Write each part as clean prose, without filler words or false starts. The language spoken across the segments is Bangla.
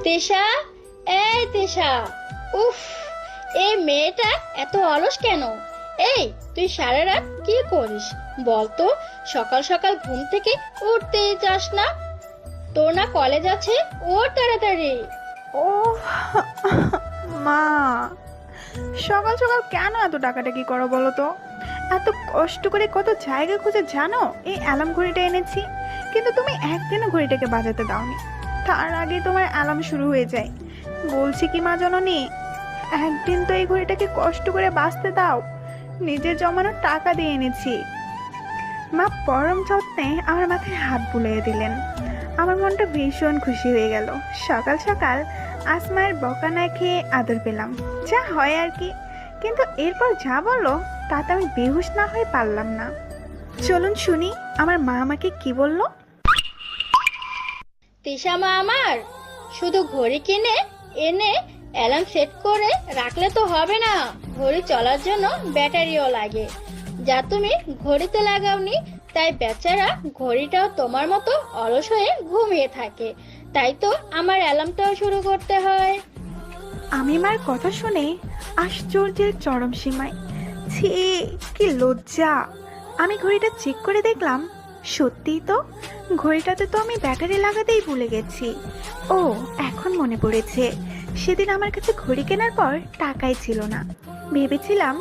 তেষা, এই তেষা, উফ, এই মেয়েটা এত অলস কেন? এই, তুই সারা রাত কি করিস বলতো? সকাল সকাল ঘুম থেকে উঠতেই চাস না? তোর না কলেজ আছে? ওর তাড়াতাড়ি। ও মা, সকাল সকাল কেন এত ডাকাডাকি করো বলো তো? এত কষ্ট করে কত জায়গা খুঁজে জানো এই অ্যালার্ম ঘড়িটা এনেছি, কিন্তু তুমি একদিনও ঘড়িটাকে বাজাতে দাওনি। তার আগে তোমার অ্যালার্ম শুরু হয়ে যায়। বলছি কি মা জননী, একদিন তো এই ঘড়িটাকে কষ্ট করে বাঁচতে দাও। নিজের জমানো টাকা দিয়ে এনেছি। মা পরম যত্নে আমার মাথায় হাত বুলিয়ে দিলেন। আমার মনটা ভীষণ খুশি হয়ে গেল। সকাল সকাল আসমায়ের বকা না খেয়ে আদর পেলাম, যা হয় আর কি। কিন্তু এরপর যা বললো তাতে আমি বেহুশ না হয়ে পারলাম না। চলুন শুনি আমার মা আমাকে কি বললো। তিশা মা আমার, শুধু ঘড়ি কিনে এনে অ্যালার্ম সেট করে রাখলে তো হবে না। ঘড়ি চলার জন্য ব্যাটারিও লাগে, যা তুমি ঘড়িতে লাগাওনি। তাই বেচারা ঘড়িটাও তোমার মতো অলস হয়ে ঘুমিয়ে থাকে। তাই তো আমার অ্যালার্মটাও শুরু করতে হয়। আমি মার কথা শুনে আশ্চর্যের চরম সীমায়। ছি, কি লজ্জা! আমি ঘড়িটা চেক করে দেখলাম, সত্যিই তো ঘড়িটাতে তো আমি ব্যাটারি লাগাতেই ভুলে গেছি। ও, এখন মনে পড়েছে, সেদিন আমার কাছে ঘড়ি কেনার পর টাকাই ছিল না। ভেবেছিলাম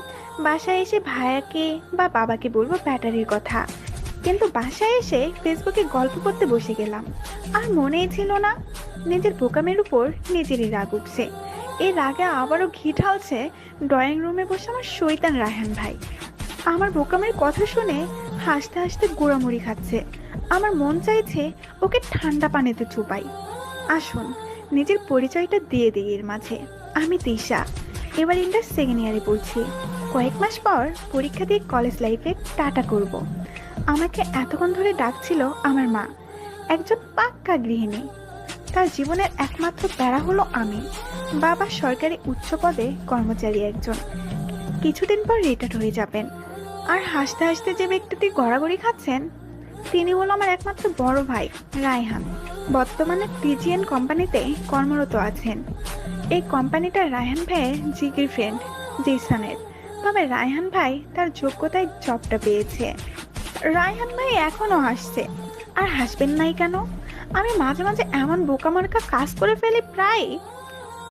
বাসায় এসে ভাইয়াকে বা বাবাকে বলবো ব্যাটারির কথা, কিন্তু বাসায় এসে ফেসবুকে গল্প করতে বসে গেলাম। আর মনেই ছিল না। নিজের বোকামের উপর নিজেরই রাগ উঠছে। এই রাগে আবারও ঘি ঢালছে ড্রয়িং রুমে বসে আমার শয়তান রায়হান ভাই। আমার বোকামের কথা শুনে হাসতে হাসতে গুঁড়ামুড়ি খাচ্ছে। আমার মন চাইছে ওকে ঠান্ডা পানিতে চুপাই। আসুন নিজের পরিচয়টা দিয়ে দিই এর মাঝে। আমি তিশা, এবার ইন্টার সেকেন্ড ইয়ারে পড়ছি। কয়েক মাস পর পরীক্ষা দিয়ে কলেজ লাইফে টাটা করব। আমাকে এতক্ষণ ধরে ডাকছিল আমার মা, একজন পাক্কা গৃহিণী। তার জীবনের একমাত্র প্যারা হলো আমি। বাবা সরকারি উচ্চ পদে কর্মচারী একজন, কিছুদিন পর রিটায়ার হয়ে যাবেন। আর হাসতে হাসতে যে ব্যক্তিটি গড়াগড়ি খাচ্ছেন, তিনি হলো আমার একমাত্র বড় ভাই রায়হান। বর্তমানে টিজিএন কোম্পানিতে কর্মরত আছেন। এই কোম্পানিটা রায়হান ভাইয়ের জিগির ফ্রেন্ড জিসানের। তবে রায়হান ভাই তার যোগ্যতায় জবটা পেয়েছে। রায়হান ভাই এখনো হাসছে। আর হাসবেন নাই কেন? আমি মাঝে মাঝে এমন বোকামার্কা কাজ করে ফেলি প্রায়,